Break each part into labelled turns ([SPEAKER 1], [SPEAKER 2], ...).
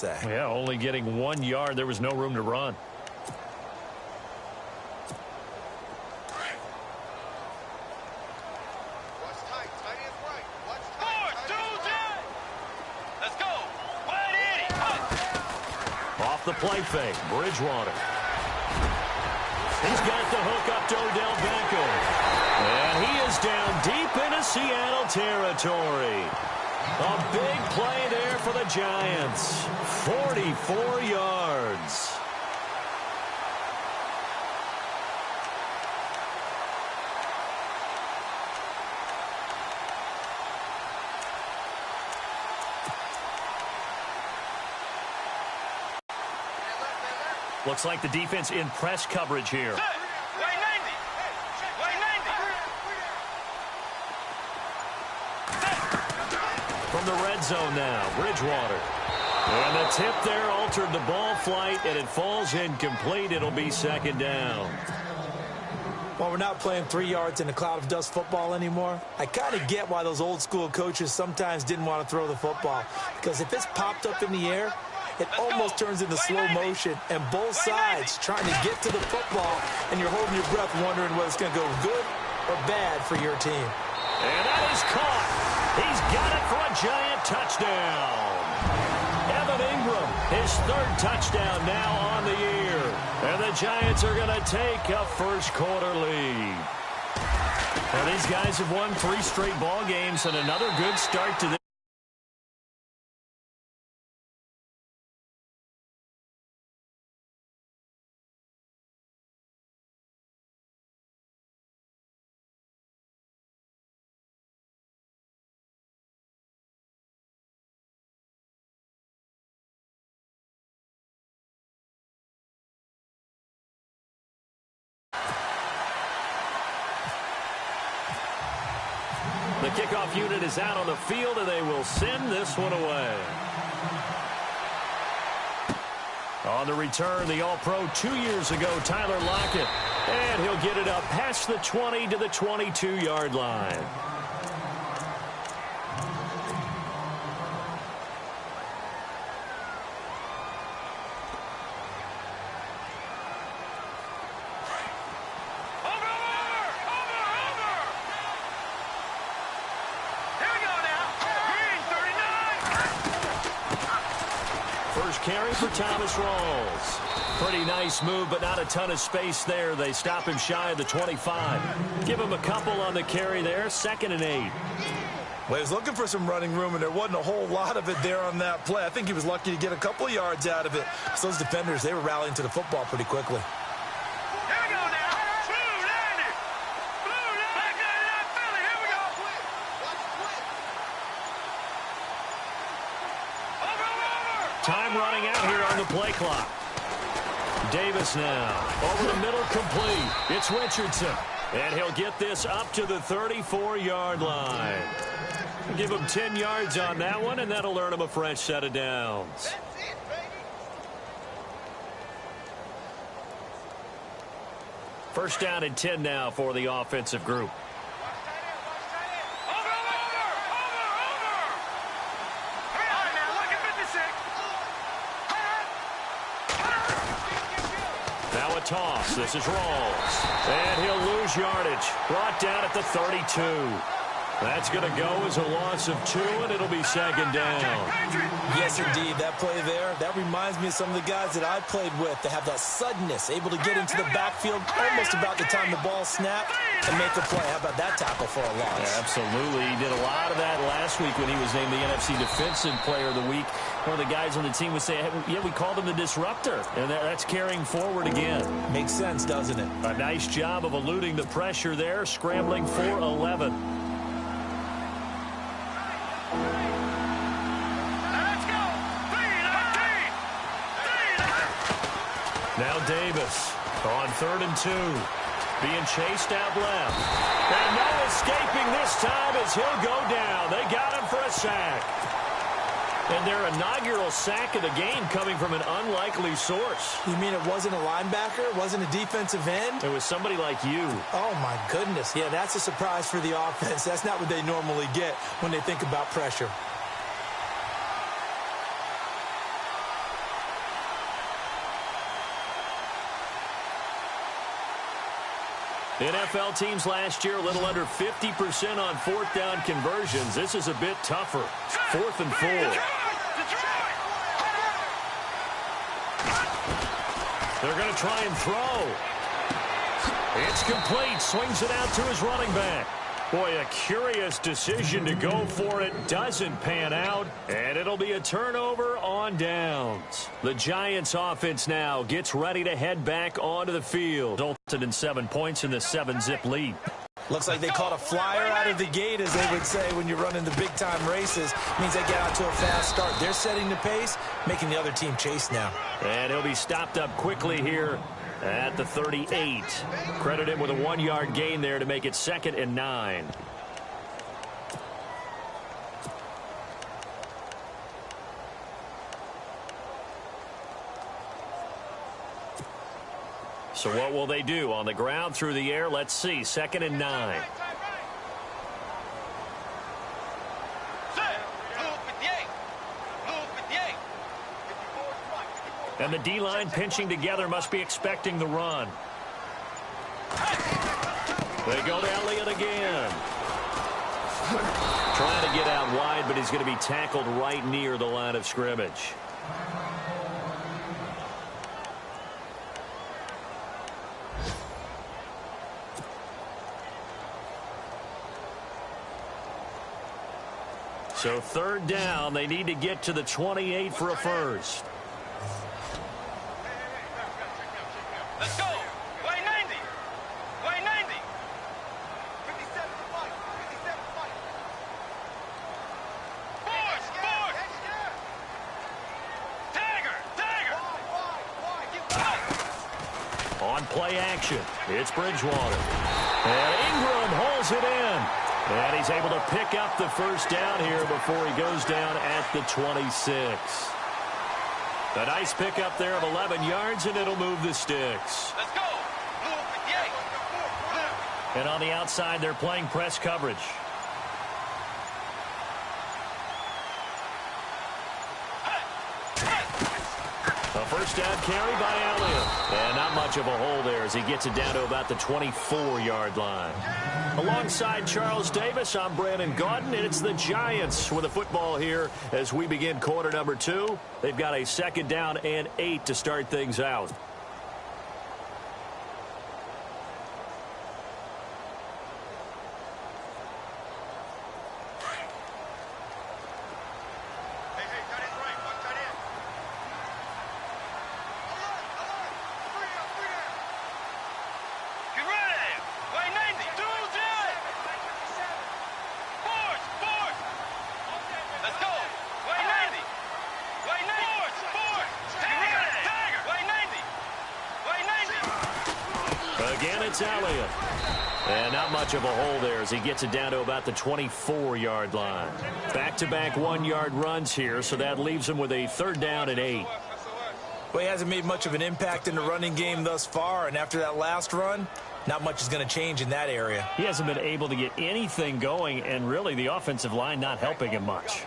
[SPEAKER 1] Yeah, only getting 1 yard. There was no room to run. Off the play fake, Bridgewater. He's got the hook up to Odell Beckham. And he is down deep into Seattle territory. A big play there for the Giants. 44 yards. Looks like the defense in press coverage here. From the red zone now, Bridgewater. And the tip there altered the ball flight, and it falls incomplete. It'll be second down.
[SPEAKER 2] Well, we're not playing 3 yards in a cloud of dust football anymore. I kind of get why those old school coaches sometimes didn't want to throw the football. Because if it's popped up in the air, it almost turns into slow motion, and both sides trying to get to the football, and you're holding your breath wondering whether it's going to go good or bad for your team.
[SPEAKER 1] And that is caught. He's got it for a Giant touchdown. Evan Ingram, his third touchdown now on the year. And the Giants are going to take a first-quarter lead. Well, these guys have won 3 straight ball games and another good start to this. The kickoff unit is out on the field, and they will send this one away. On the return, the All-Pro 2 years ago, Tyler Lockett. And he'll get it up past the 20 to the 22-yard line. Carry for Thomas Rawls. Pretty nice move, but not a ton of space there. They stop him shy of the 25. Give him a couple on the carry there. 2nd and 8.
[SPEAKER 2] Well, he was looking for some running room, and there wasn't a whole lot of it there on that play. I think he was lucky to get a couple of yards out of it. So those defenders, they were rallying to the football pretty quickly.
[SPEAKER 1] Time running out here on the play clock. Davis now. Over the middle, complete. It's Richardson. And he'll get this up to the 34-yard line. Give him 10 yards on that one, and that'll earn him a fresh set of downs. First down and 10 now for the offensive group. Toss. This is Rawls. And he'll lose yardage. Brought down at the 32. That's going to go as a loss of 2, and it'll be second down.
[SPEAKER 2] Yes, indeed. That play there, that reminds me of some of the guys that I played with. They have that suddenness, able to get into the backfield almost about the time the ball snapped and make a play. How about that tackle for a loss?
[SPEAKER 1] Yeah, absolutely. He did a lot of that last week when he was named the NFC Defensive Player of the Week. One of the guys on the team would say, yeah, we called him the disruptor. And that's carrying forward again.
[SPEAKER 2] Makes sense, doesn't it?
[SPEAKER 1] A nice job of eluding the pressure there, scrambling for 11. Now Davis on 3rd and 2. Being chased out left. And no escaping this time as he'll go down. They got him for a sack. And their inaugural sack of the game coming from an unlikely source.
[SPEAKER 2] You mean it wasn't a linebacker? It wasn't a defensive end?
[SPEAKER 1] It was somebody like you.
[SPEAKER 2] Oh, my goodness. Yeah, that's a surprise for the offense. That's not what they normally get when they think about pressure.
[SPEAKER 1] NFL teams last year, a little under 50% on fourth down conversions. This is a bit tougher. 4th and 4. They're going to try and throw. It's complete. Swings it out to his running back. Boy, a curious decision to go for it. Doesn't pan out, and it'll be a turnover on downs. The Giants offense now gets ready to head back onto the field. Resulted in 7 points in the 7-zip lead.
[SPEAKER 2] Looks like they caught a flyer out of the gate, as they would say when you're running the big-time races. Means they get out to a fast start. They're setting the pace, making the other team chase now.
[SPEAKER 1] And he'll be stopped up quickly here at the 38. Credit him with a 1-yard gain there to make it 2nd and 9. So what will they do? On the ground, through the air? Let's see. 2nd and 9. And the D-line pinching together, must be expecting the run. They go to Elliott again. Trying to get out wide, but he's going to be tackled right near the line of scrimmage. So 3rd down, they need to get to the 28 for a first.
[SPEAKER 3] Let's go. Way 90. Way 90. 57 fight. 57 fight. Force. Tagger.
[SPEAKER 1] On play action, it's Bridgewater. And Ingram holds it in. And he's able to pick up the first down here before he goes down at the 26. A nice pickup there of 11 yards, and it'll move the sticks.
[SPEAKER 3] Let's go.
[SPEAKER 1] And on the outside, they're playing press coverage. A first down carry by Elliott. And not much of a hole there as he gets it down to about the 24-yard line. Alongside Charles Davis, I'm Brandon Gaudin, and it's the Giants with the football here as we begin quarter number 2. They've got a 2nd down and 8 to start things out. Again, it's Elliott. And not much of a hole there as he gets it down to about the 24-yard line. Back-to-back 1-yard runs here, so that leaves him with a 3rd down and 8.
[SPEAKER 2] Well, he hasn't made much of an impact in the running game thus far, and after that last run, not much is going to change in that area.
[SPEAKER 1] He hasn't been able to get anything going, and really the offensive line not helping him much.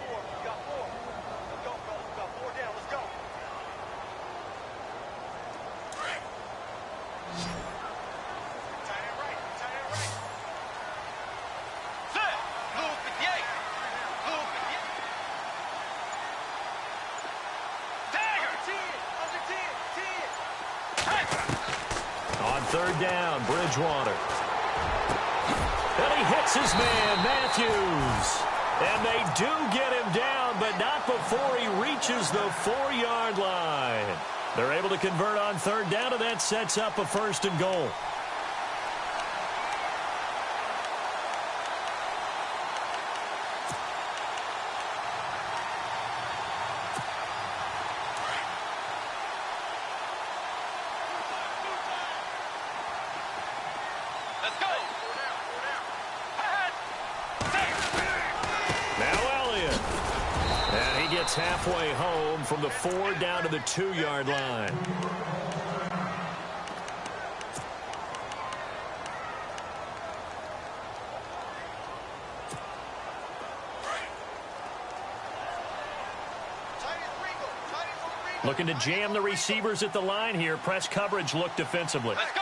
[SPEAKER 1] On 3rd down, Bridgewater. And he hits his man, Matthews. And they do get him down, but not before he reaches the 4-yard line. They're able to convert on 3rd down, and that sets up a 1st and goal. Halfway home from the 4 down to the 2-yard line. Looking to jam the receivers at the line here. Press coverage look defensively.
[SPEAKER 3] Let's go.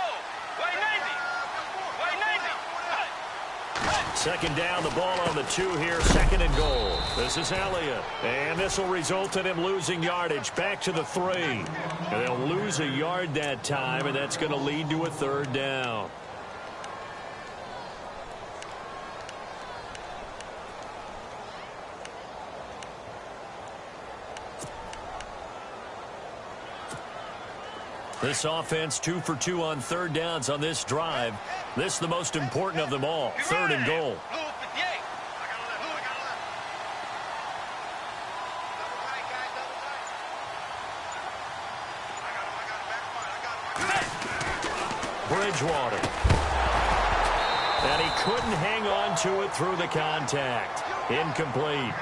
[SPEAKER 3] Way 90. Way
[SPEAKER 1] Second down, the ball on the 2 here, second and goal. This is Elliott, and this will result in him losing yardage back to the 3. And they'll lose a yard that time, and that's going to lead to a third down. This offense 2 for 2 on third downs on this drive. This is the most important of them all, third and goal. Bridgewater. And he couldn't hang on to it through the contact. Incomplete.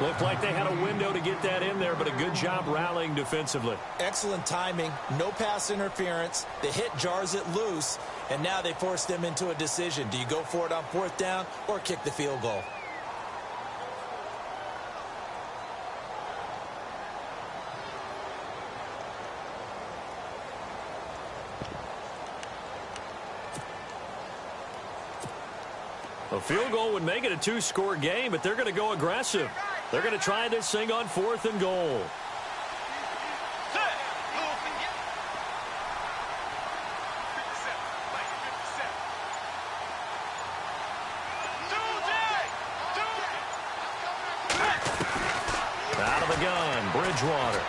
[SPEAKER 1] Looked like they had a window to get that in there, but a good job rallying defensively.
[SPEAKER 2] Excellent timing, no pass interference. The hit jars it loose, and now they force them into a decision. Do you go for it on fourth down or kick the field goal?
[SPEAKER 1] A field goal would make it a 2-score game, but they're going to go aggressive. They're going to try this thing on fourth and goal. Out of the gun, Bridgewater.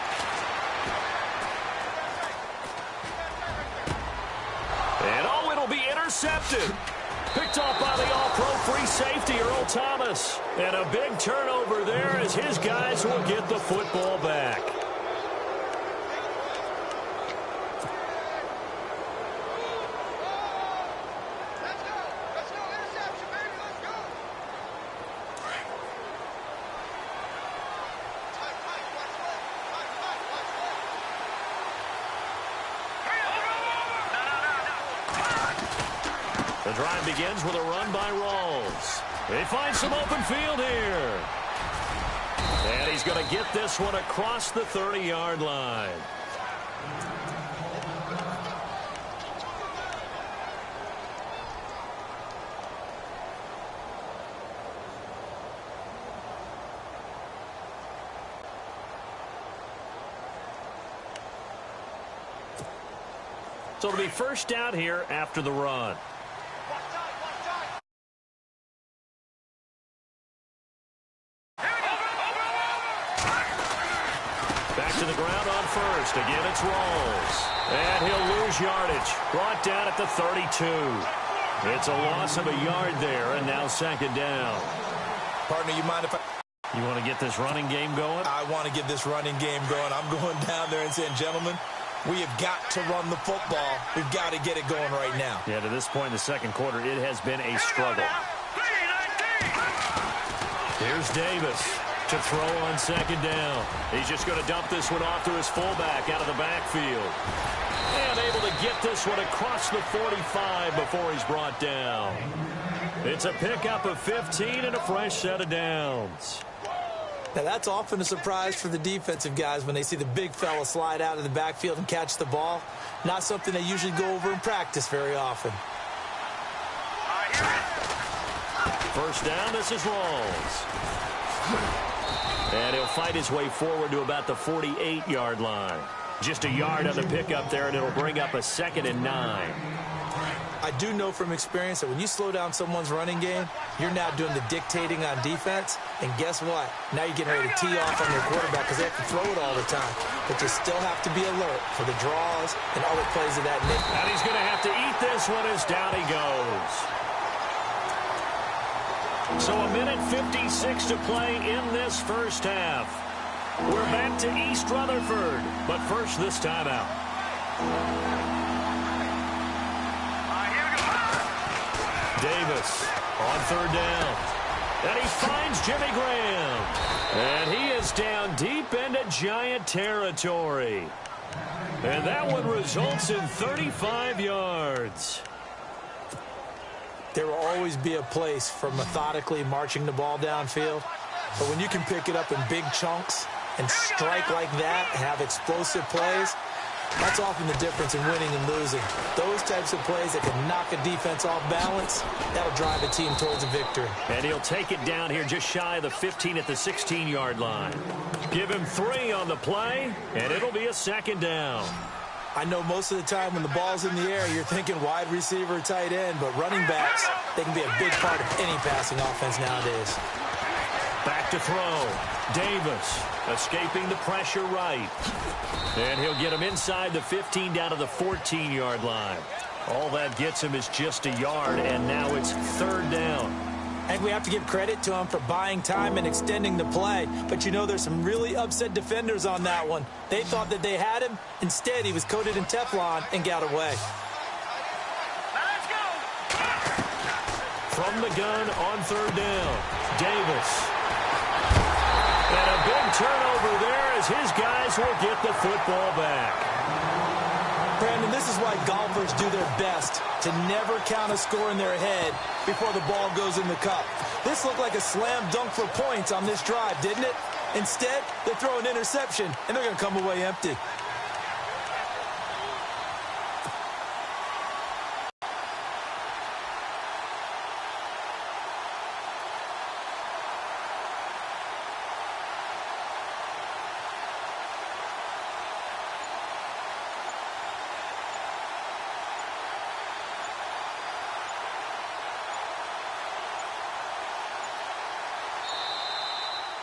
[SPEAKER 1] And oh, it'll be intercepted. Picked off by the all-pro free safety, Earl Thomas. And a big turnover there as his guys will get the football back. The drive begins with a run by Rawls. They find some open field here. And he's going to get this one across the 30-yard line. So it'll be first down here after the run. Back to the ground on first. Again, it's Rawls. And he'll lose yardage. Brought down at the 32. It's a loss of a yard there, and now second down.
[SPEAKER 2] Partner, you mind if I...
[SPEAKER 1] You want to get this running game going?
[SPEAKER 2] I want to get this running game going. I'm going down there and saying, gentlemen, we have got to run the football. We've got to get it going right now.
[SPEAKER 1] Yeah, to this point in the second quarter, it has been a struggle. Here's Davis to throw on second down. He's just going to dump this one off to his fullback out of the backfield. And able to get this one across the 45 before he's brought down. It's a pickup of 15 and a fresh set of downs.
[SPEAKER 2] Now, that's often a surprise for the defensive guys when they see the big fella slide out of the backfield and catch the ball. Not something they usually go over in practice very often.
[SPEAKER 1] First down, this is Rawls. And he'll fight his way forward to about the 48-yard line. Just a yard on the pickup there, and it'll bring up a 2nd and 9.
[SPEAKER 2] I do know from experience that when you slow down someone's running game, you're now doing the dictating on defense. And guess what? Now you're getting ready to tee off on your quarterback because they have to throw it all the time. But you still have to be alert for the draws and other plays of that nickel.
[SPEAKER 1] And he's going to have to eat this one as down he goes. So a minute 56 to play in this first half. We're back to East Rutherford, but first this timeout. Davis on third down. And he finds Jimmy Graham. And he is down deep into Giant territory. And that one results in 35 yards.
[SPEAKER 2] There will always be a place for methodically marching the ball downfield. But when you can pick it up in big chunks and strike like that, have explosive plays, That's often the difference in winning and losing. Those types of plays that can knock a defense off balance, that'll drive a team towards a victory.
[SPEAKER 1] And he'll take it down here just shy of the 15 at the 16-yard line. Give him 3 on the play, and it'll be a second down.
[SPEAKER 2] I know most of the time when the ball's in the air, you're thinking wide receiver, tight end, but running backs, they can be a big part of any passing offense nowadays.
[SPEAKER 1] Back to throw. Davis escaping the pressure right. And he'll get him inside the 15 down to the 14-yard line. All that gets him is just a yard, and now it's 3rd down.
[SPEAKER 2] I think we have to give credit to him for buying time and extending the play. But, you know, there's some really upset defenders on that one. They thought that they had him. Instead, he was coated in Teflon and got away.
[SPEAKER 3] Let's go.
[SPEAKER 1] From the gun on 3rd down. Davis. And a big turnover there as his guys will get the football back.
[SPEAKER 2] Brandon, this is why golfers do their best to never count a score in their head before the ball goes in the cup. This looked like a slam dunk for points on this drive, didn't it? Instead, they throw an interception, and they're going to come away empty.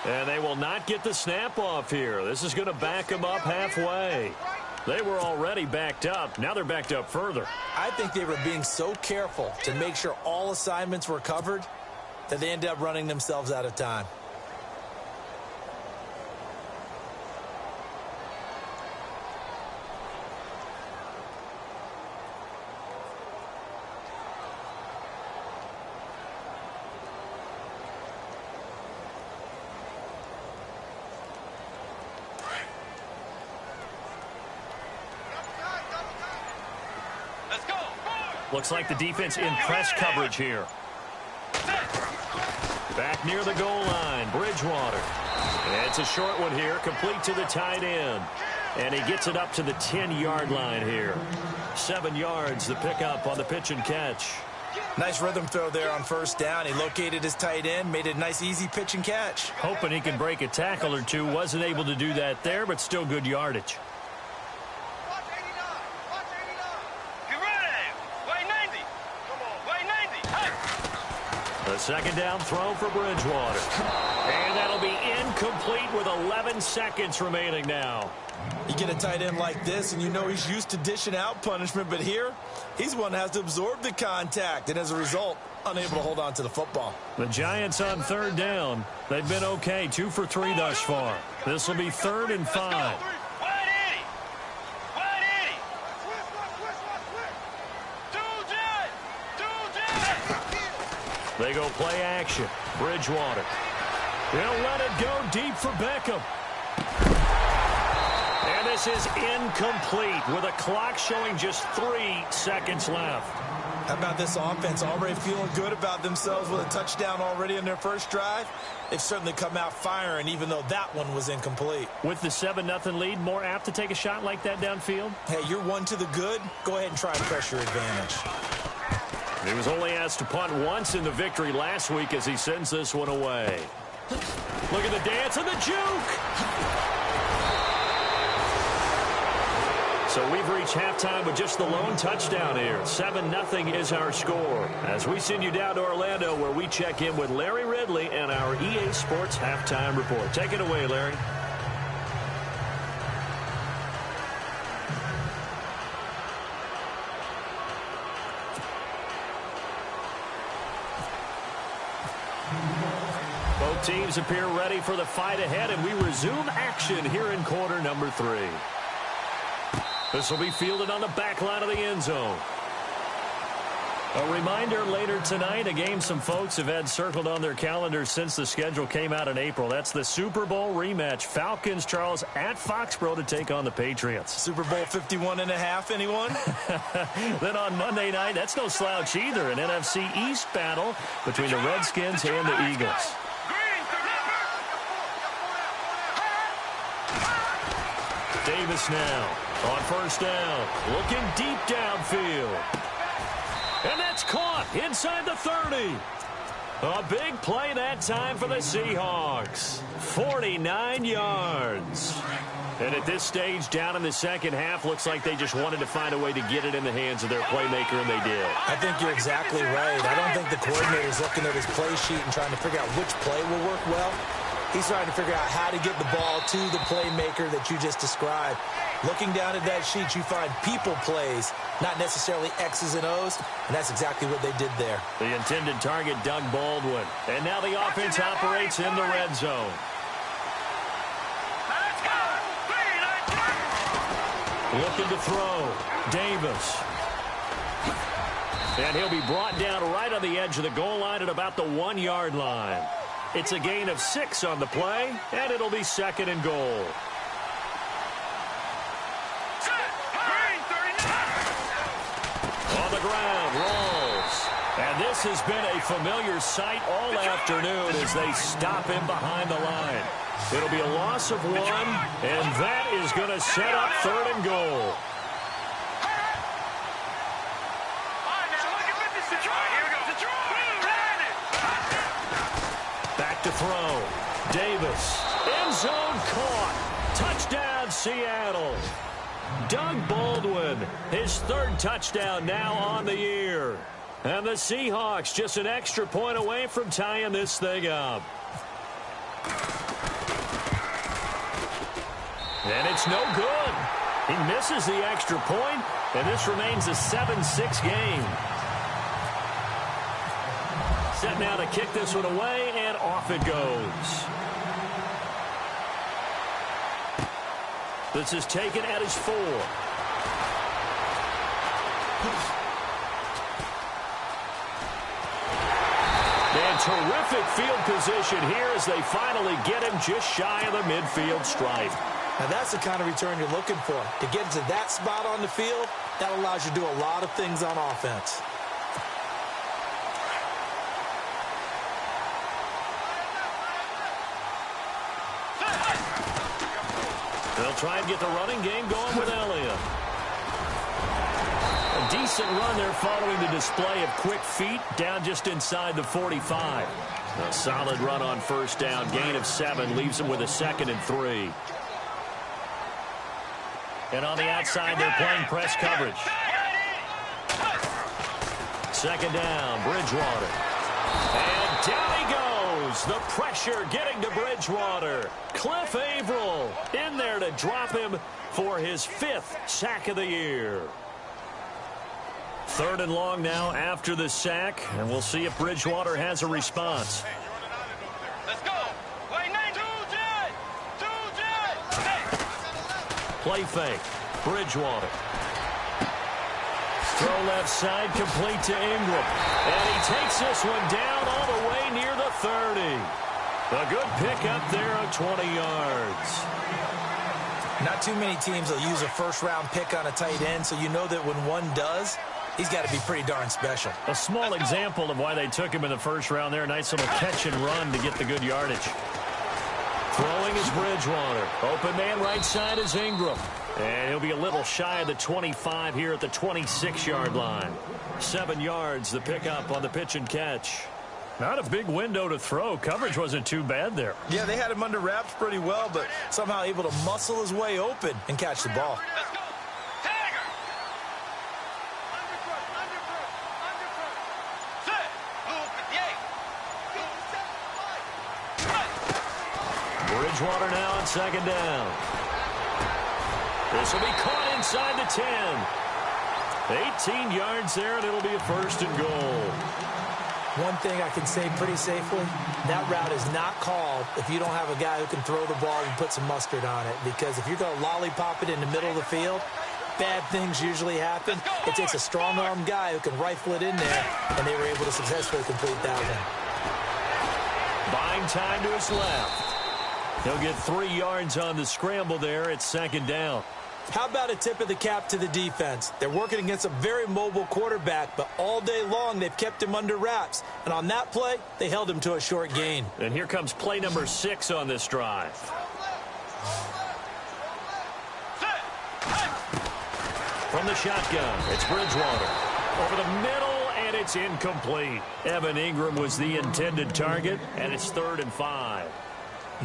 [SPEAKER 1] And they will not get the snap off here. This is going to back them up halfway. They were already backed up. Now they're backed up further.
[SPEAKER 2] I think they were being so careful to make sure all assignments were covered that they ended up running themselves out of time.
[SPEAKER 3] Let's go.
[SPEAKER 1] Looks like the defense in press coverage here. Back near the goal line, Bridgewater. And it's a short one here, complete to the tight end. And he gets it up to the 10-yard line here. 7 yards, the pickup on the pitch and catch.
[SPEAKER 2] Nice rhythm throw there on 1st down. He located his tight end, made it a nice, easy pitch and catch.
[SPEAKER 1] Hoping he can break a tackle or two. Wasn't able to do that there, but still good yardage.
[SPEAKER 3] Watch 89. Watch 89. Get ready. Way 90. Come on. Way 90. Hey.
[SPEAKER 1] The 2nd down throw for Bridgewater. And that'll be incomplete with 11 seconds remaining now.
[SPEAKER 2] You get a tight end like this, and you know he's used to dishing out punishment, but here, he's one that has to absorb the contact, and as a result, unable to hold on to the football.
[SPEAKER 1] The Giants on 3rd down. They've been okay, 2 for 3 thus far. This will be 3rd and 5.
[SPEAKER 3] Wide 80. Wide 80. 2 jet. 2 jet.
[SPEAKER 1] They go play action. Bridgewater. They'll let it go deep for Beckham. And this is incomplete with a clock showing just 3 seconds left.
[SPEAKER 2] How about this offense already feeling good about themselves with a touchdown already in their first drive? They've certainly come out firing, even though that one was incomplete.
[SPEAKER 1] With the 7-0 lead, more apt to take a shot like that downfield?
[SPEAKER 2] Hey, you're one to the good. Go ahead and try and press your advantage.
[SPEAKER 1] He was only asked to punt once in the victory last week as he sends this one away. Look at the dance and the juke. So we've reached halftime with just the lone touchdown here. 7-0 is our score. As we send you down to Orlando where we check in with Larry Ridley and our EA Sports Halftime Report. Take it away, Larry. Both teams appear ready for the fight ahead, and we resume action here in quarter number 3. This will be fielded on the back line of the end zone. A reminder later tonight, a game some folks have had circled on their calendars since the schedule came out in April. That's the Super Bowl rematch. Falcons, Charles, at Foxborough to take on the Patriots.
[SPEAKER 2] Super Bowl 51.5, anyone?
[SPEAKER 1] Then on Monday night, that's no slouch either. An NFC East battle between the Redskins and the Eagles. Davis now. On first down, looking deep downfield. And that's caught inside the 30. A big play that time for the Seahawks. 49 yards. And at this stage, down in the second half, looks like they just wanted to find a way to get it in the hands of their playmaker, and they did.
[SPEAKER 2] I think you're exactly right. I don't think the coordinator's looking at his play sheet and trying to figure out which play will work well. He's trying to figure out how to get the ball to the playmaker that you just described. Looking down at that sheet, you find people plays, not necessarily X's and O's, and that's exactly what they did there.
[SPEAKER 1] The intended target, Doug Baldwin. And now the offense operates in the red zone. Looking to throw. Davis. And he'll be brought down right on the edge of the goal line at about the 1-yard line. It's a gain of 6 on the play, and it'll be second and goal. On the ground, rolls. And this has been a familiar sight all afternoon as they stop him behind the line. It'll be a loss of 1, and that is going to set up third and goal. Back to throw. Davis. End zone caught. Touchdown, Seattle. Doug Baldwin, his 3rd touchdown now on the year. And the Seahawks just an extra point away from tying this thing up. And it's no good. He misses the extra point, and this remains a 7-6 game. Set now to kick this one away, and off it goes. This is taken at his 4. And terrific field position here as they finally get him just shy of the midfield stripe.
[SPEAKER 2] Now, that's the kind of return you're looking for. To get to that spot on the field, that allows you to do a lot of things on offense.
[SPEAKER 1] They'll try and get the running game going with Elliott. A decent run there following the display of quick feet down just inside the 45. A solid run on first down. Gain of 7 leaves him with a 2nd and 3. And on the outside, they're playing press coverage. 2nd down, Bridgewater. And down he goes. The pressure getting to Bridgewater. Cliff Averill in there to drop him for his 5th sack of the year. 3rd and long now after the sack, and we'll see if Bridgewater has a response.
[SPEAKER 3] Let's go. Wait, 2-jet.
[SPEAKER 1] Play fake. Bridgewater. Throw left side, complete to Ingram. And he takes this one down all the way near the 30. A good pickup there of 20 yards.
[SPEAKER 2] Not too many teams will use a first-round pick on a tight end, so you know that when one does, he's got to be pretty darn special.
[SPEAKER 1] A small example of why they took him in the first round there. Nice little catch and run to get the good yardage. Throwing is Bridgewater. Open man right side is Ingram. And he'll be a little shy of the 25 here at the 26-yard line. 7 yards, the pickup on the pitch and catch. Not a big window to throw. Coverage wasn't too bad there.
[SPEAKER 2] Yeah, they had him under wraps pretty well, but somehow able to muscle his way open and catch the ball.
[SPEAKER 3] Let's go. Tiger. Set. Move 58.
[SPEAKER 1] Bridgewater now on 2nd down. This will be caught inside the 10. 18 yards there, and it'll be a 1st and goal.
[SPEAKER 2] One thing I can say pretty safely, that route is not called if you don't have a guy who can throw the ball and put some mustard on it. Because if you're going to lollipop it in the middle of the field, bad things usually happen. It takes a strong-armed guy who can rifle it in there, and they were able to successfully complete that one.
[SPEAKER 1] Buying time to his left. He'll get 3 yards on the scramble there. It's 2nd down.
[SPEAKER 2] How about a tip of the cap to the defense? They're working against a very mobile quarterback, but all day long they've kept him under wraps. And on that play, they held him to a short gain.
[SPEAKER 1] And here comes play number 6 on this drive. from the shotgun. It's Bridgewater. Over the middle, and it's incomplete. Evan Ingram was the intended target, and it's 3rd and 5.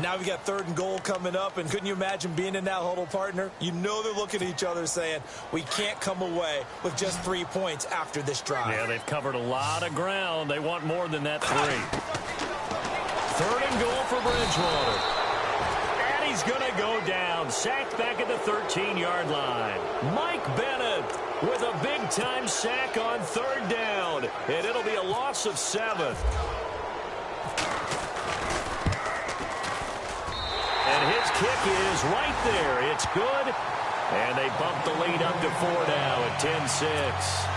[SPEAKER 2] Now we got 3rd and goal coming up, and couldn't you imagine being in that huddle, partner? You know they're looking at each other saying, we can't come away with just 3 points after this drive.
[SPEAKER 1] Yeah, they've covered a lot of ground. They want more than that 3. 3rd and goal for Bridgewater. And he's going to go down. Sacked back at the 13-yard line. Mike Bennett with a big-time sack on 3rd down. And it'll be a loss of 7. And his kick is right there. It's good. And they bump the lead up to 4 now at 10-6.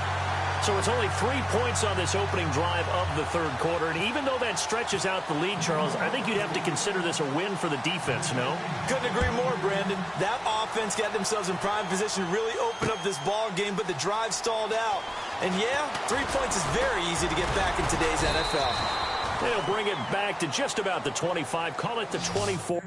[SPEAKER 1] So it's only 3 points on this opening drive of the 3rd quarter. And even though that stretches out the lead, Charles, I think you'd have to consider this a win for the defense, no?
[SPEAKER 2] Couldn't agree more, Brandon. That offense got themselves in prime position to really open up this ball game, but the drive stalled out. And yeah, 3 points is very easy to get back in today's NFL.
[SPEAKER 1] They'll bring it back to just about the 25. Call it the 24.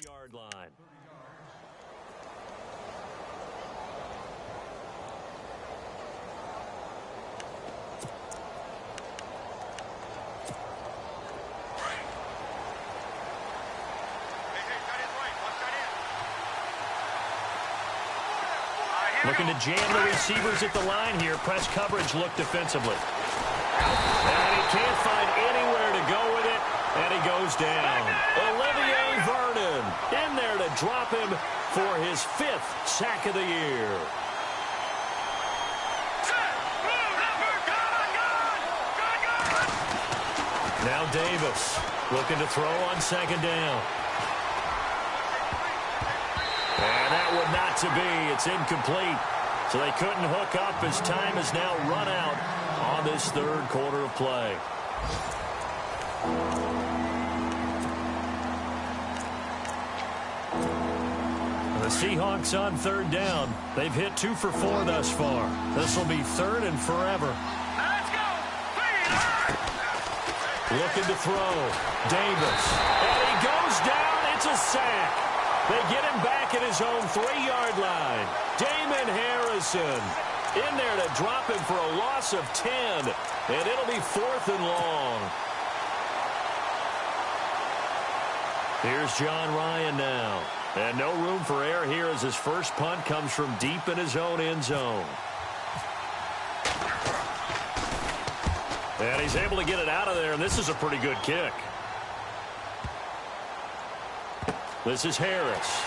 [SPEAKER 1] Yard line. Looking to jam the receivers at the line here. Press coverage look defensively. And he can't find anywhere to go with it. And he goes down. Olivier Vernon in there to drop him for his 5th sack of the year. Now Davis looking to throw on 2nd down. And that would not to be. It's incomplete. So they couldn't hook up as time has now run out on this 3rd quarter of play. The Seahawks on 3rd down. They've hit 2 for 4 thus far. This will be 3rd and forever.
[SPEAKER 3] Let's go.
[SPEAKER 1] Looking to throw. Davis. And he goes down. It's a sack. They get him back at his own 3-yard line. Damon Harrison in there to drop him for a loss of 10. And it'll be 4th and long. Here's John Ryan now. And no room for error here as his first punt comes from deep in his own end zone. And he's able to get it out of there, and this is a pretty good kick. This is Harris.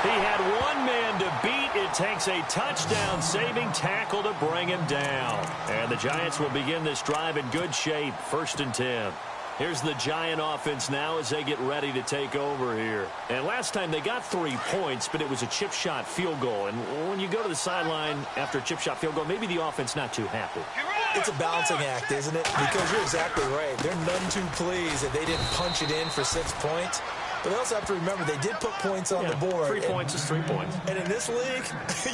[SPEAKER 1] He had one man to beat. It takes a touchdown-saving tackle to bring him down. And the Giants will begin this drive in good shape, 1st and 10. Here's the Giant offense now as they get ready to take over here. And last time they got 3 points, but it was a chip shot field goal. And when you go to the sideline after a chip shot field goal, maybe the offense not too happy.
[SPEAKER 2] It's a balancing act, isn't it? Because you're exactly right. They're none too pleased that they didn't punch it in for 6 points. But they also have to remember they did put points on the board.
[SPEAKER 1] 3 points is 3 points.
[SPEAKER 2] And in this league,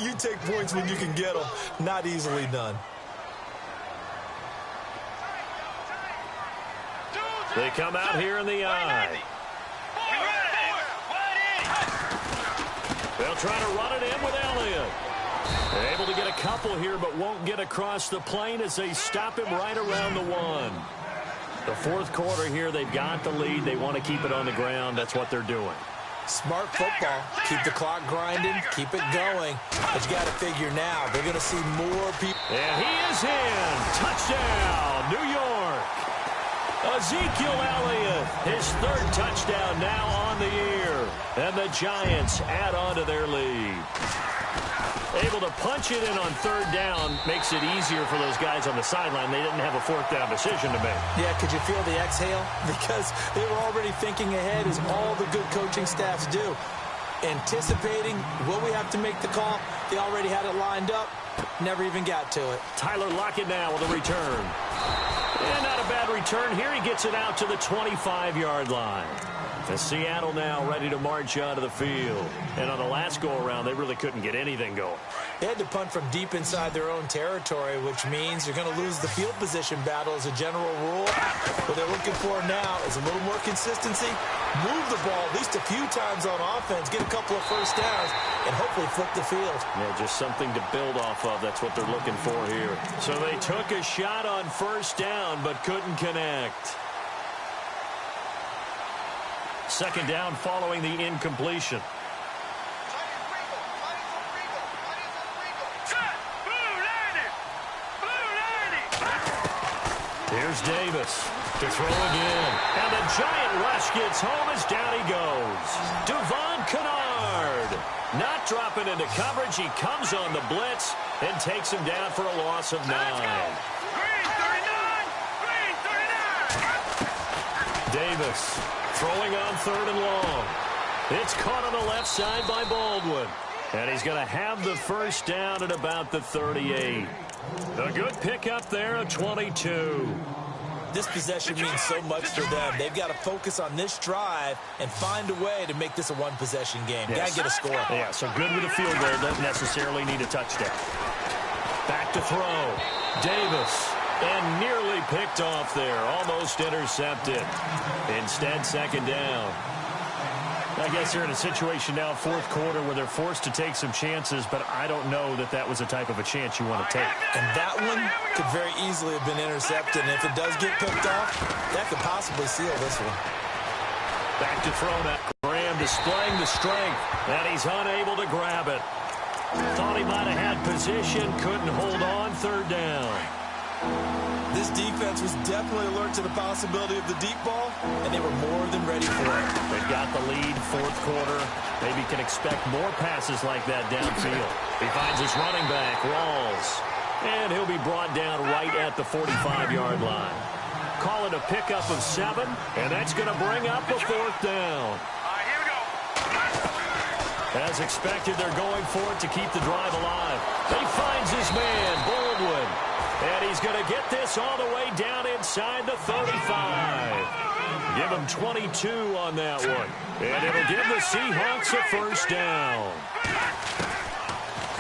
[SPEAKER 2] you take points when you can get them. Not easily done.
[SPEAKER 1] They come out here in the eye. They'll try to run it in with Elliott. They're able to get a couple here, but won't get across the plane as they stop him right around the 1. The fourth quarter here, they've got the lead. They want to keep it on the ground. That's what they're doing.
[SPEAKER 2] Smart football. Keep the clock grinding. Keep it going. But you got to figure now, they're going to see more people.
[SPEAKER 1] And he is in. Touchdown, New York. Ezekiel Elliott, his third touchdown now on the year. And the Giants add on to their lead. Able to punch it in on third down makes it easier for those guys on the sideline. They didn't have a fourth down decision to make.
[SPEAKER 2] Yeah, could you feel the exhale? Because they were already thinking ahead, as all the good coaching staffs do. Anticipating, will we have to make the call? They already had it lined up. Never even got to it.
[SPEAKER 1] Tyler Lockett now with a return. And not a bad return here. He gets it out to the 25-yard line. And Seattle now ready to march onto the field. And on the last go-around, they really couldn't get anything going.
[SPEAKER 2] They had to punt from deep inside their own territory, which means you're going to lose the field position battle as a general rule. What they're looking for now is a little more consistency. Move the ball at least a few times on offense, get a couple of first downs, and hopefully flip the field.
[SPEAKER 1] Yeah, just something to build off of. That's what they're looking for here. So they took a shot on first down, but couldn't connect. Second down following the incompletion. Here's Davis to throw again. And the giant rush gets home as down he goes. Devon Kennard not dropping into coverage. He comes on the blitz and takes him down for a loss of 9. Davis throwing on third and long. It's caught on the left side by Baldwin. And he's going to have the first down at about the 38. A good pickup there at 22.
[SPEAKER 2] This possession means so much for them. They've got to focus on this drive and find a way to make this a one-possession game.
[SPEAKER 1] Yes.
[SPEAKER 2] Got to get a score.
[SPEAKER 1] Yeah, so good with a field goal. Doesn't necessarily need a touchdown. Back to throw. Davis. And nearly picked off there. Almost intercepted. Instead, second down. I guess they're in a situation now, fourth quarter, where they're forced to take some chances, but I don't know that that was the type of a chance you want to take.
[SPEAKER 2] And that one could very easily have been intercepted. And if it does get picked off, that could possibly seal this one.
[SPEAKER 1] Back to throw now. Graham displaying the strength, and he's unable to grab it. Thought he might have had position, couldn't hold on, third down.
[SPEAKER 2] This defense was definitely alert to the possibility of the deep ball, and they were more than ready for it.
[SPEAKER 1] They've got the lead, fourth quarter. Maybe can expect more passes like that downfield. He finds his running back, Rawls. And he'll be brought down right at the 45-yard line. Call it a pickup of 7, and that's going to bring up a fourth down.
[SPEAKER 3] Here we go.
[SPEAKER 1] As expected, they're going for it to keep the drive alive. He finds his man, Baldwin. And he's going to get this all the way down inside the 35. Give him 22 on that one. And it'll give the Seahawks a first down.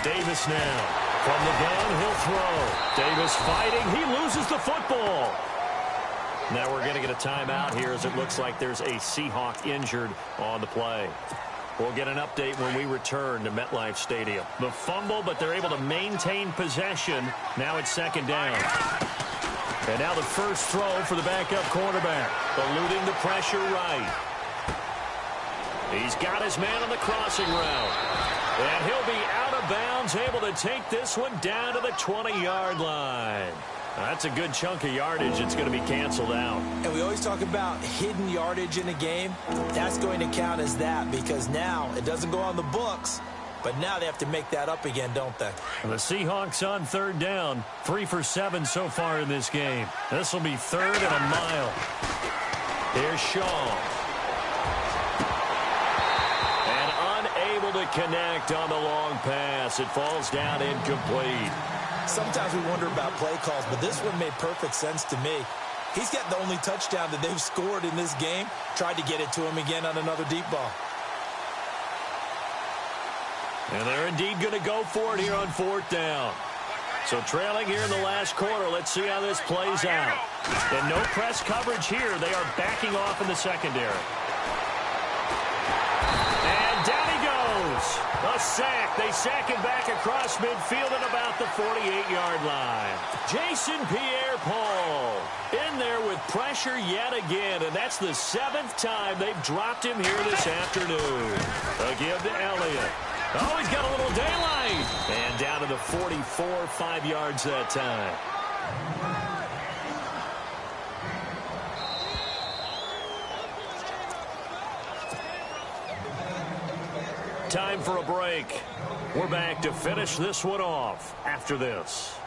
[SPEAKER 1] Davis now. From the gun, he'll throw. Davis fighting. He loses the football. Now we're going to get a timeout here as it looks like there's a Seahawk injured on the play. We'll get an update when we return to MetLife Stadium. The fumble, but they're able to maintain possession. Now it's second down. And now the first throw for the backup quarterback. Eluding the pressure right. He's got his man on the crossing route. And he'll be out of bounds, able to take this one down to the 20-yard line. That's a good chunk of yardage. It's going to be canceled out.
[SPEAKER 2] And we always talk about hidden yardage in a game. That's going to count as that because now it doesn't go on the books, but now they have to make that up again, don't they?
[SPEAKER 1] And the Seahawks on third down. 3 for 7 so far in this game. This will be third and a mile. Here's Shaw. And unable to connect on the long pass. It falls down incomplete.
[SPEAKER 2] Sometimes we wonder about play calls, but this one made perfect sense to me. He's got the only touchdown that they've scored in this game. Tried to get it to him again on another deep ball.
[SPEAKER 1] And they're indeed going to go for it here on 4th down. So trailing here in the last quarter. Let's see how this plays out. And no press coverage here. They are backing off in the secondary. And down he goes. A sack. They sack him back across midfield at about the 48-yard line. Jason Pierre-Paul in there with pressure yet again. And that's the 7th time they've dropped him here this afternoon. A give to Elliott. Oh, he's got a little daylight. And down to the 44, 5 yards that time. Time for a break. We're back to finish this one off after this.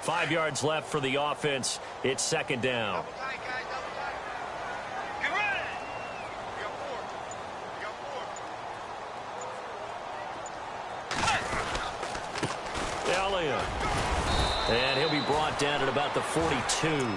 [SPEAKER 1] Five yards left for the offense. It's 2nd down.
[SPEAKER 3] Double tight, guys, double tight. Get ready. We got 4.
[SPEAKER 1] Elliott. And he'll be brought down at about the 42.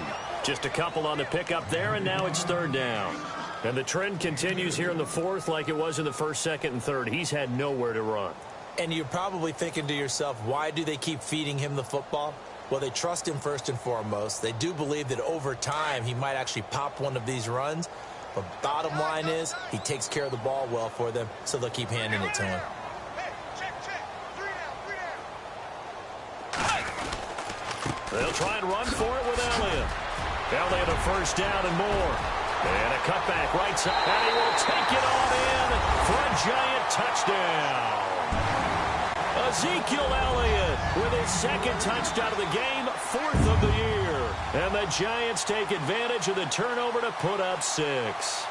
[SPEAKER 1] Just a couple on the pickup there, and now it's 3rd down. And the trend continues here in the 4th like it was in the 1st, 2nd, and 3rd. He's had nowhere to run.
[SPEAKER 2] And you're probably thinking to yourself, why do they keep feeding him the football? Well, they trust him first and foremost. They do believe that over time he might actually pop one of these runs. But bottom line is he takes care of the ball well for them, so they'll keep handing it to him.
[SPEAKER 3] Hey, check. 3 down.
[SPEAKER 1] They'll try and run for it with Elliott. Elliott a 1st down and more. And a cutback right side. And he will take it on in for a giant touchdown. Ezekiel Elliott with his 2nd touchdown of the game, 4th of the year. And the Giants take advantage of the turnover to put up 6.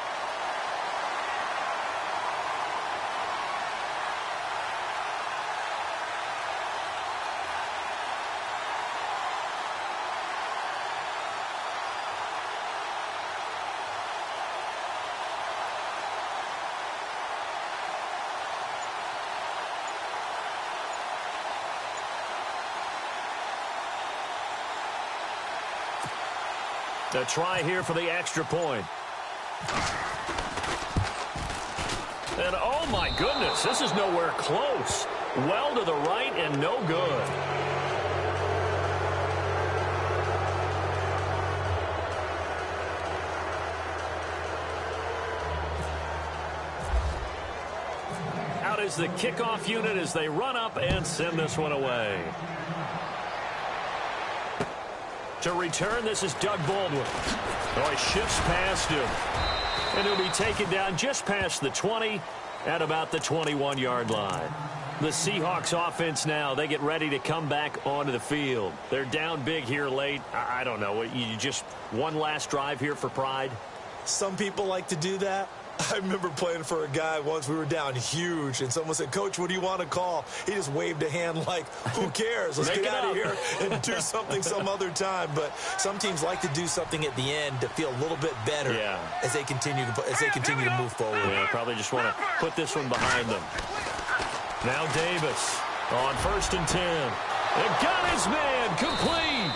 [SPEAKER 1] A try here for the extra point. And oh my goodness, this is nowhere close. Well to the right and no good. Out is the kickoff unit as they run up and send this one away. To return, this is Doug Baldwin. Oh, he shifts past him. And he'll be taken down just past the 20 at about the 21-yard line. The Seahawks offense now, they get ready to come back onto the field. They're down big here late. I don't know. You just one last drive here for pride?
[SPEAKER 2] Some people like to do that. I remember playing for a guy once. We were down huge, and someone said, "Coach, what do you want to call?" He just waved a hand like, who cares? Let's get out of here and do something some other time. But some teams like to do something at the end to feel a little bit better as they continue to move forward.
[SPEAKER 1] Yeah, probably just want to put this one behind them. Now Davis on 1st and 10. And got his man complete.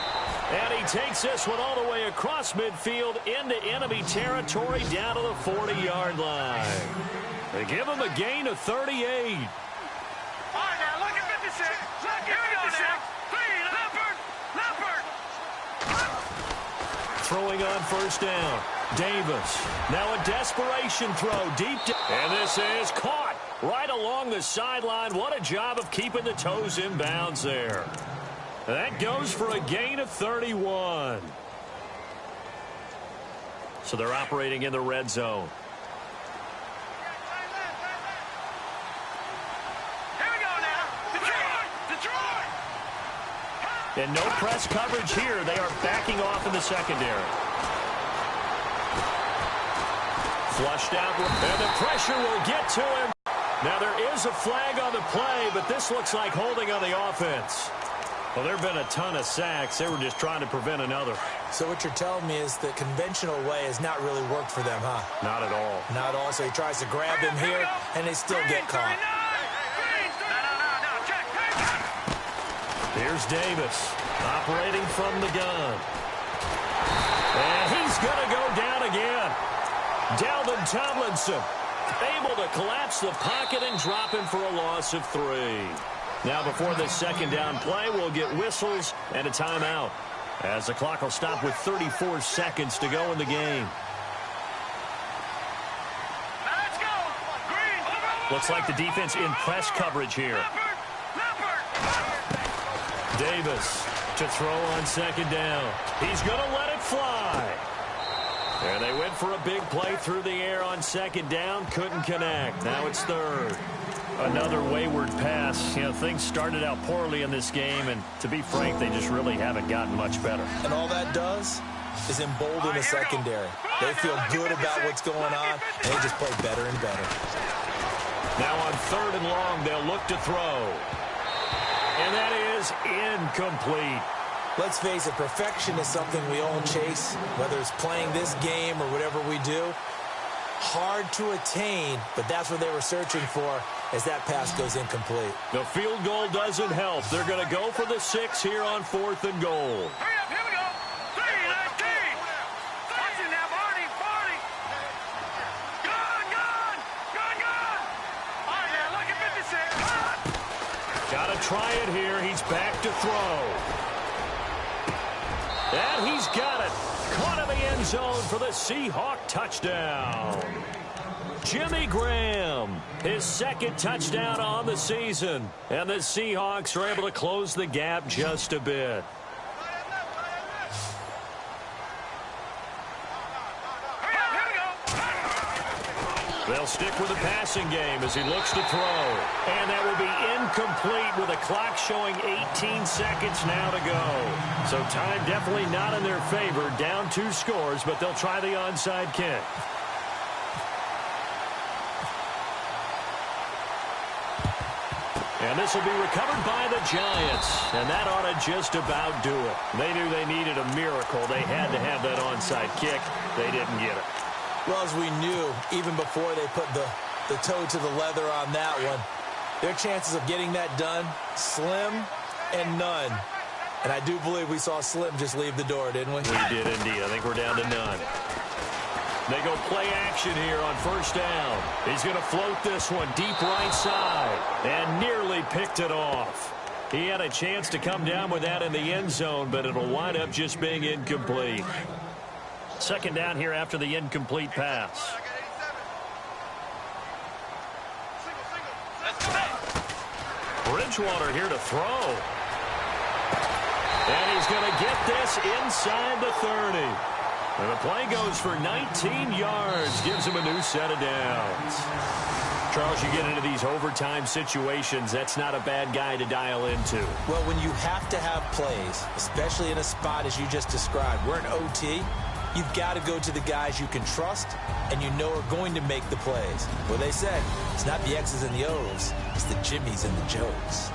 [SPEAKER 1] And he takes this one all the way across midfield into enemy territory down to the 40-yard line. They give him a gain of 38.
[SPEAKER 3] All right, now, look at 56. Look at 56. Leopard.
[SPEAKER 1] Throwing on 1st down. Davis. Now a desperation throw deep down. And this is caught right along the sideline. What a job of keeping the toes in bounds there. That goes for a gain of 31. So they're operating in the red zone.
[SPEAKER 3] Here we go now. Detroit.
[SPEAKER 1] And no press coverage here. They are backing off in the secondary. Flushed out, and the pressure will get to him. Now there is a flag on the play, but this looks like holding on the offense. Well, there have been a ton of sacks. They were just trying to prevent another.
[SPEAKER 2] So what you're telling me is the conventional way has not really worked for them, huh?
[SPEAKER 1] Not at all.
[SPEAKER 2] Not all. So he tries to grab him here, and they still get caught.
[SPEAKER 1] Here's Davis, operating from the gun. And he's going to go down again. Dalvin Tomlinson able to collapse the pocket and drop him for a loss of 3. Now before this second down play, we'll get whistles and a timeout, as the clock will stop with 34 seconds to go in the game. Looks like the defense in press coverage here. Davis to throw on second down. He's going to let it fly. And they went for a big play through the air on second down. Couldn't connect. Now it's third. Another wayward pass. You know, things started out poorly in this game, and to be frank, they just really haven't gotten much better.
[SPEAKER 2] And all that does is embolden the secondary. They feel good about what's going on, and they just play better and better.
[SPEAKER 1] Now on third and long, they'll look to throw. And that is incomplete.
[SPEAKER 2] Let's face it, perfection is something we all chase, whether it's playing this game or whatever we do. Hard to attain, but that's what they were searching for as that pass goes incomplete.
[SPEAKER 1] The field goal doesn't help. They're going to go for the 6 here on 4th and goal.
[SPEAKER 3] Hurry up, here we go. 3-19. Watch it now, Barney. Gone. All right, now, look at 56.
[SPEAKER 1] Got to try it here. He's back to throw. And he's got it. Caught in the end zone for the Seahawk touchdown. Jimmy Graham, his second touchdown on the season. And the Seahawks are able to close the gap just a bit. They'll stick with the passing game as he looks to throw. And that will be incomplete with the clock showing 18 seconds now to go. So time definitely not in their favor. Down 2 scores, but they'll try the onside kick. And this will be recovered by the Giants. And that ought to just about do it. They knew they needed a miracle. They had to have that onside kick. They didn't get it.
[SPEAKER 2] Well, as we knew, even before they put the toe to the leather on that one, their chances of getting that done, slim and none. And I do believe we saw Slim just leave the door, didn't we?
[SPEAKER 1] We did indeed. I think we're down to none. They go play action here on first down. He's going to float this one deep right side and nearly picked it off. He had a chance to come down with that in the end zone, but it'll wind up just being incomplete. Second down here after the incomplete pass. Bridgewater here to throw. And he's going to get this inside the 30. And the play goes for 19 yards. Gives him a new set of downs. Charles, you get into these overtime situations, that's not a bad guy to dial into.
[SPEAKER 2] Well, when you have to have plays, especially in a spot as you just described, we're in OT, you've got to go to the guys you can trust and you know are going to make the plays. Well, they said, it's not the X's and the O's, it's the Jimmies and the Joes.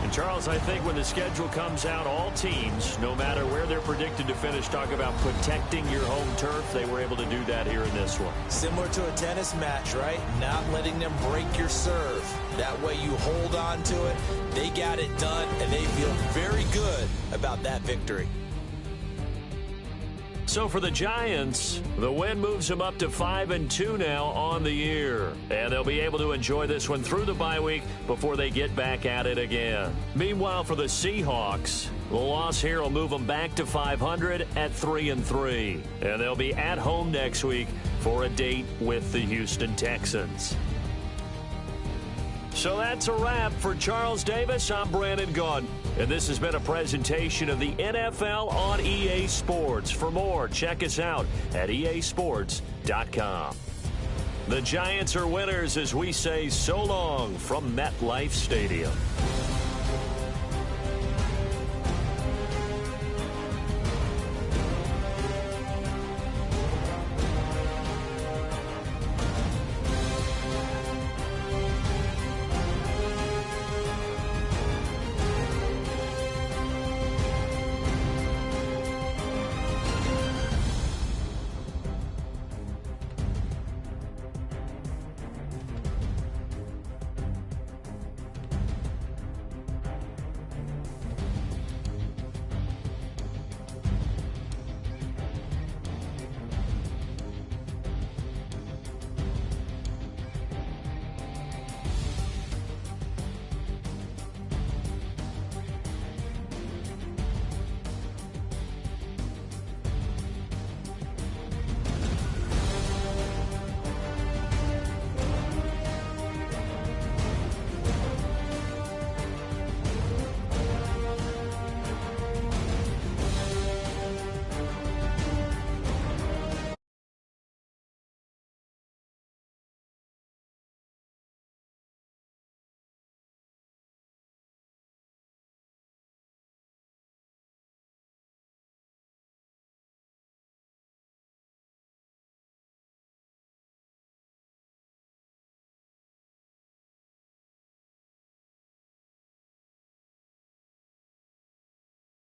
[SPEAKER 1] And, Charles, I think when the schedule comes out, all teams, no matter where they're predicted to finish, talk about protecting your home turf. They were able to do that here in this one.
[SPEAKER 2] Similar to a tennis match, right? Not letting them break your serve. That way you hold on to it. They got it done, and they feel very good about that victory.
[SPEAKER 1] So for the Giants, the win moves them up to 5-2 now on the year. And they'll be able to enjoy this one through the bye week before they get back at it again. Meanwhile, for the Seahawks, the loss here will move them back to 500 at 3-3. And they'll be at home next week for a date with the Houston Texans. So that's a wrap for Charles Davis. I'm Brandon Gaudin, and this has been a presentation of the NFL on EA Sports. For more, check us out at easports.com. The Giants are winners as we say so long from MetLife Stadium.